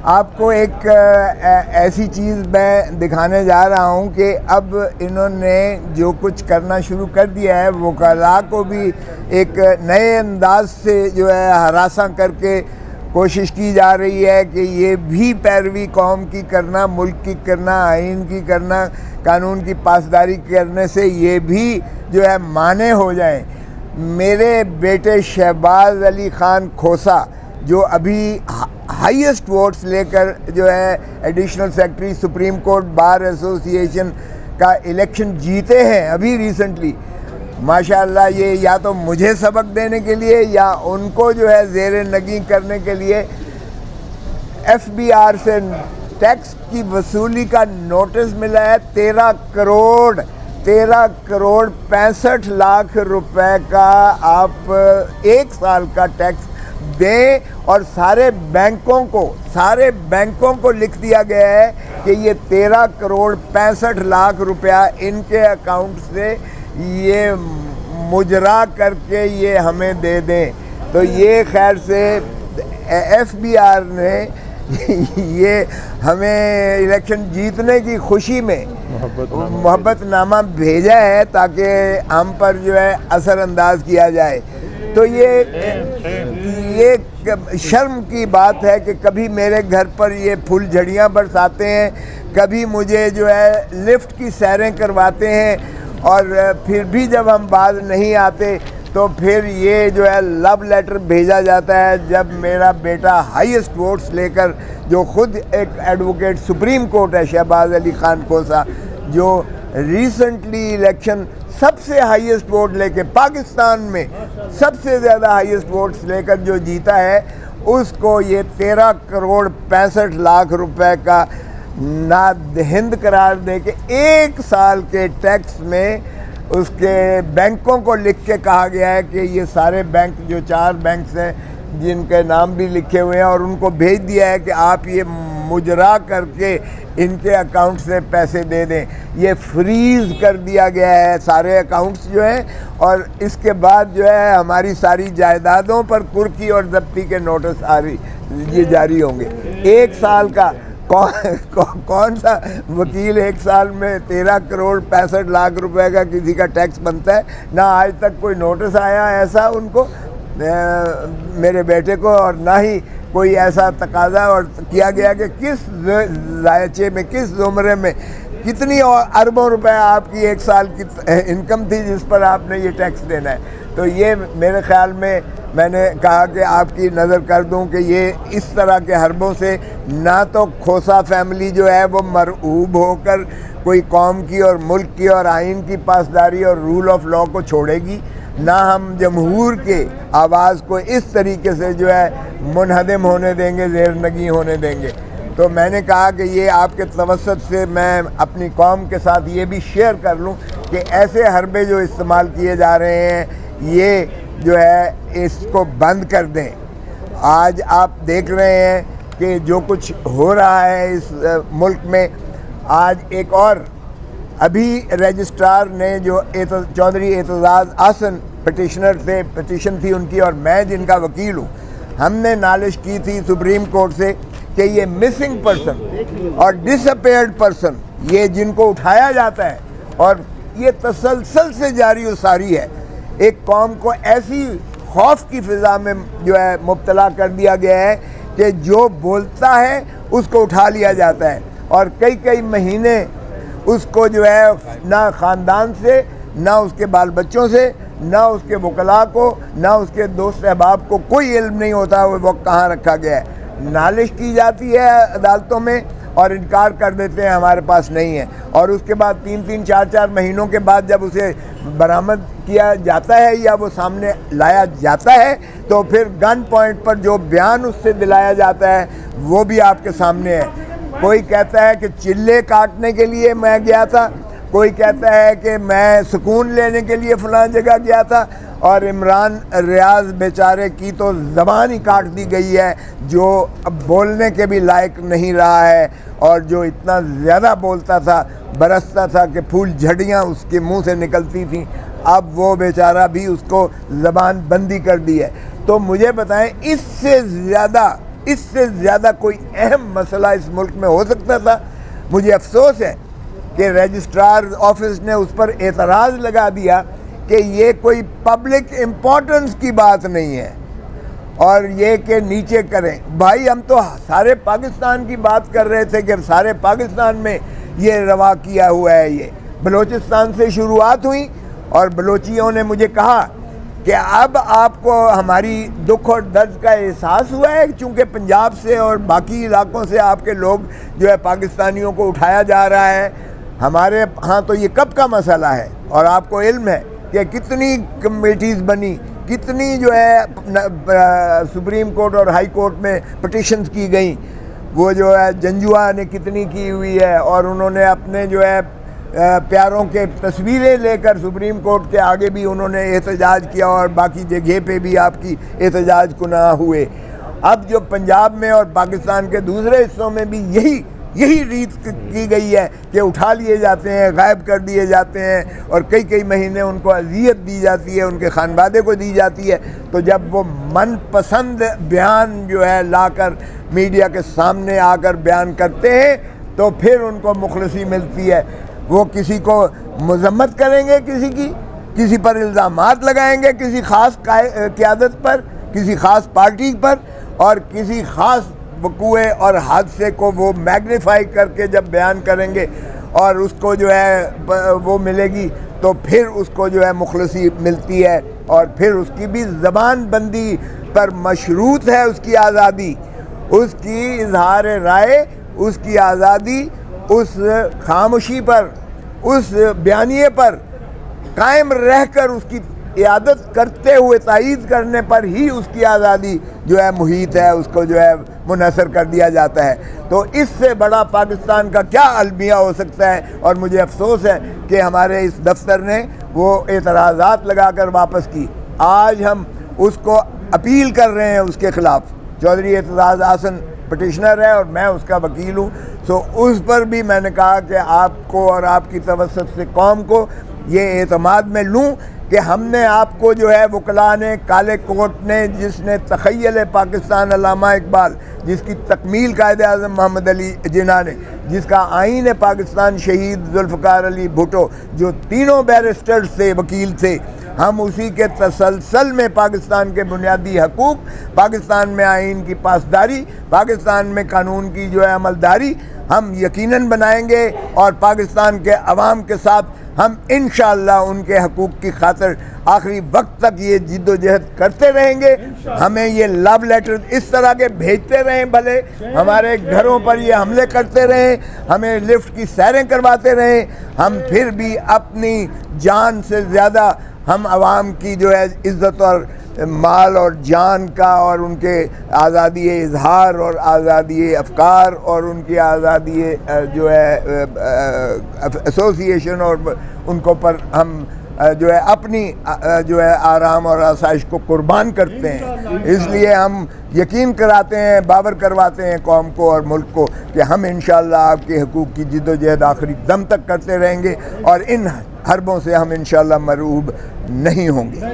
آپ کو ایک ایسی چیز میں دکھانے جا رہا ہوں کہ اب انہوں نے جو کچھ کرنا شروع کر دیا ہے، وکلاء کو بھی ایک نئے انداز سے جو ہے ہراساں کر کے کوشش کی جا رہی ہے کہ یہ بھی پیروی قوم کی کرنا، ملک کی کرنا، آئین کی کرنا، قانون کی پاسداری کرنے سے یہ بھی جو ہے مانع ہو جائیں۔ میرے بیٹے شہباز علی خان کھوسا جو ابھی ہائیسٹ ووٹس لے کر جو ہے additional secretary supreme court bar ایسوسی ایشن کا الیکشن جیتے ہیں ابھی ریسنٹلی، ماشاءاللہ یہ یا تو مجھے سبق دینے کے لیے یا ان کو جو ہے زیر نگیں کرنے کے لیے ایف بی آر سے ٹیکس کی وصولی کا نوٹس ملا ہے 13 کروڑ 65 لاکھ روپے کا آپ ایک سال کا ٹیکس دیں، اور سارے بینکوں کو لکھ دیا گیا ہے کہ یہ 13 کروڑ 65 لاکھ روپیہ ان کے اکاؤنٹ سے یہ مجرا کر کے یہ ہمیں دے دیں۔ تو یہ خیر سے ایف بی آر نے یہ ہمیں الیکشن جیتنے کی خوشی میں محبت نامہ بھیجا ہے تاکہ ہم پر جو ہے اثر انداز کیا جائے۔ تو یہ شرم کی بات ہے کہ کبھی میرے گھر پر یہ پھول جھڑیاں برساتے ہیں، کبھی مجھے جو ہے لفٹ کی سیریں کرواتے ہیں، اور پھر بھی جب ہم باز نہیں آتے تو پھر یہ جو ہے لو لیٹر بھیجا جاتا ہے۔ جب میرا بیٹا ہائیسٹ ووٹس لے کر، جو خود ایک ایڈوکیٹ سپریم کورٹ ہے شہباز علی خان کھوسا، جو ریسنٹلی الیکشن سب سے ہائیسٹ ووٹ لے کے پاکستان میں سب سے زیادہ ہائیسٹ ووٹس لے کر جو جیتا ہے، اس کو یہ 13 کروڑ 65 لاکھ روپے کا نادہند قرار دے کے ایک سال کے ٹیکس میں اس کے بینکوں کو لکھ کے کہا گیا ہے کہ یہ سارے بینک جو 4 بینکس ہیں جن کے نام بھی لکھے ہوئے ہیں، اور ان کو بھیج دیا ہے کہ آپ یہ مجرا کر کے ان کے اکاؤنٹ سے پیسے دے دیں۔ یہ فریز کر دیا گیا ہے سارے اکاؤنٹس جو ہیں، اور اس کے بعد جو ہے ہماری ساری جائیدادوں پر کرکی اور ضبطی کے نوٹس یہ جاری ہوں گے۔ ایک سال کا کون سا وکیل ایک سال میں 13 کروڑ 65 لاکھ روپے کا کسی کا ٹیکس بنتا ہے؟ نہ آج تک کوئی نوٹس آیا ایسا ان کو، میرے بیٹے کو، اور نہ ہی کوئی ایسا تقاضا اور کیا گیا کہ کس ذائچے میں، کس زمرے میں کتنی اربوں روپے آپ کی ایک سال کی انکم تھی جس پر آپ نے یہ ٹیکس دینا ہے۔ تو یہ میرے خیال میں نے کہا کہ آپ کی نظر کر دوں کہ یہ اس طرح کے حربوں سے نہ تو کھوسا فیملی جو ہے وہ مرعوب ہو کر کوئی قوم کی اور ملک کی اور آئین کی پاسداری اور رول آف لاء کو چھوڑے گی، نہ ہم جمہور کے آواز کو اس طریقے سے جو ہے منہدم ہونے دیں گے، زیر نگیں ہونے دیں گے۔ تو میں نے کہا کہ یہ آپ کے توسط سے میں اپنی قوم کے ساتھ یہ بھی شیئر کر لوں کہ ایسے حربے جو استعمال کیے جا رہے ہیں یہ جو ہے اس کو بند کر دیں۔ آج آپ دیکھ رہے ہیں کہ جو کچھ ہو رہا ہے اس ملک میں، آج ایک اور ابھی رجسٹرار نے جو چودھری اعتزاز احسن پٹیشنر تھے، پٹیشن تھی ان کی، اور میں جن کا وکیل ہوں، ہم نے نالش کی تھی سپریم کورٹ سے کہ یہ مسنگ پرسن اور ڈس اپیئرڈ پرسن، یہ جن کو اٹھایا جاتا ہے، اور یہ تسلسل سے جاری و ساری ہے، ایک قوم کو ایسی خوف کی فضا میں جو ہے مبتلا کر دیا گیا ہے کہ جو بولتا ہے اس کو اٹھا لیا جاتا ہے، اور کئی مہینے اس کو جو ہے نہ خاندان سے، نہ اس کے بال بچوں سے، نہ اس کے وکلاء کو، نہ اس کے دوست احباب کو کوئی علم نہیں ہوتا وہ وقت کہاں رکھا گیا ہے۔ نالش کی جاتی ہے عدالتوں میں اور انکار کر دیتے ہیں ہمارے پاس نہیں ہے، اور اس کے بعد 3 4 مہینوں کے بعد جب اسے برآمد کیا جاتا ہے یا وہ سامنے لایا جاتا ہے تو پھر گن پوائنٹ پر جو بیان اس سے دلایا جاتا ہے وہ بھی آپ کے سامنے ہے۔ کوئی کہتا ہے کہ چلے کاٹنے کے لیے میں گیا تھا، کوئی کہتا ہے کہ میں سکون لینے کے لیے فلاں جگہ گیا تھا، اور عمران ریاض بیچارے کی تو زبان ہی کاٹ دی گئی ہے، جو اب بولنے کے بھی لائق نہیں رہا ہے، اور جو اتنا زیادہ بولتا تھا، برستا تھا کہ پھول جھڑیاں اس کے منہ سے نکلتی تھیں، اب وہ بیچارہ بھی اس کو زبان بندی کر دی ہے۔ تو مجھے بتائیں اس سے زیادہ اس سے زیادہ کوئی اہم مسئلہ اس ملک میں ہو سکتا تھا؟ مجھے افسوس ہے کہ رجسٹرار آفس نے اس پر اعتراض لگا دیا کہ یہ کوئی پبلک امپورٹنس کی بات نہیں ہے اور یہ کہ نیچے کریں۔ بھائی ہم تو سارے پاکستان کی بات کر رہے تھے کہ سارے پاکستان میں یہ روا کیا ہوا ہے۔ یہ بلوچستان سے شروعات ہوئی اور بلوچیوں نے مجھے کہا کہ اب آپ کو ہماری دکھ اور درد کا احساس ہوا ہے، چونکہ پنجاب سے اور باقی علاقوں سے آپ کے لوگ جو ہے پاکستانیوں کو اٹھایا جا رہا ہے۔ ہمارے ہاں تو یہ کب کا مسئلہ ہے، اور آپ کو علم ہے کہ کتنی کمیٹیز بنی، کتنی جو ہے سپریم کورٹ اور ہائی کورٹ میں پٹیشنز کی گئیں، وہ جو ہے جنجوا نے کتنی کی ہوئی ہے، اور انہوں نے اپنے جو ہے پیاروں کے تصویریں لے کر سپریم کورٹ کے آگے بھی انہوں نے احتجاج کیا، اور باقی جگہ پہ بھی آپ کی احتجاج کناں ہوئے۔ اب جو پنجاب میں اور پاکستان کے دوسرے حصوں میں بھی یہی ریت کی گئی ہے کہ اٹھا لیے جاتے ہیں، غائب کر دیے جاتے ہیں، اور کئی مہینے ان کو اذیت دی جاتی ہے، ان کے خانوادے کو دی جاتی ہے۔ تو جب وہ من پسند بیان جو ہے لا کر میڈیا کے سامنے آ کر بیان کرتے ہیں تو پھر ان کو مخلصی ملتی ہے۔ وہ کسی کو مذمت کریں گے، کسی پر الزامات لگائیں گے، کسی خاص قیادت پر، کسی خاص پارٹی پر، اور کسی خاص وقوع اور حادثے کو وہ میگنیفائی کر کے جب بیان کریں گے اور اس کو جو ہے وہ ملے گی تو پھر اس کو جو ہے مخلصی ملتی ہے، اور پھر اس کی بھی زبان بندی پر مشروط ہے اس کی آزادی، اس کی اظہار رائے، اس کی آزادی، اس خاموشی پر، اس بیانیے پر قائم رہ کر اس کی اعادت کرتے ہوئے تائید کرنے پر ہی اس کی آزادی جو ہے محیط ہے، اس کو جو ہے منحصر کر دیا جاتا ہے۔ تو اس سے بڑا پاکستان کا کیا المیہ ہو سکتا ہے؟ اور مجھے افسوس ہے کہ ہمارے اس دفتر نے وہ اعتراضات لگا کر واپس کی۔ آج ہم اس کو اپیل کر رہے ہیں اس کے خلاف۔ چودھری اعتزاز احسن پٹیشنر ہے اور میں اس کا وکیل ہوں، سو اس پر بھی میں نے کہا کہ آپ کو اور آپ کی توسط سے قوم کو یہ اعتماد میں لوں کہ ہم نے آپ کو جو ہے وکلاء نے، کالے کوٹ نے، جس نے تخیل پاکستان علامہ اقبال، جس کی تکمیل قائد اعظم محمد علی جناح نے، جس کا آئین پاکستان شہید ذوالفقار علی بھٹو، جو تینوں بیرسٹرز تھے، وکیل تھے، ہم اسی کے تسلسل میں پاکستان کے بنیادی حقوق، پاکستان میں آئین کی پاسداری، پاکستان میں قانون کی جو ہے عملداری ہم یقیناً بنائیں گے، اور پاکستان کے عوام کے ساتھ ہم انشاءاللہ ان کے حقوق کی خاطر آخری وقت تک یہ جد و جہد کرتے رہیں گے۔ ہمیں یہ لو لیٹر اس طرح کے بھیجتے رہیں، بھلے ہمارے گھروں پر یہ حملے کرتے رہیں، ہمیں لفٹ کی سیریں کرواتے رہیں، ہم پھر بھی اپنی جان سے زیادہ ہم عوام کی جو ہے عزت اور مال اور جان کا، اور ان کے آزادی اظہار اور آزادی افکار اور ان کی آزادی جو ہے ایسوسیشن، اور ان کو پر ہم جو ہے اپنی جو ہے آرام اور آسائش کو قربان کرتے ہیں۔ اس لیے ہم یقین کراتے ہیں، باور کرواتے ہیں قوم کو اور ملک کو کہ ہم انشاءاللہ آپ کے حقوق کی جد و جہد آخری دم تک کرتے رہیں گے، اور ان حربوں سے ہم انشاءاللہ مرعوب نہیں ہوں گے۔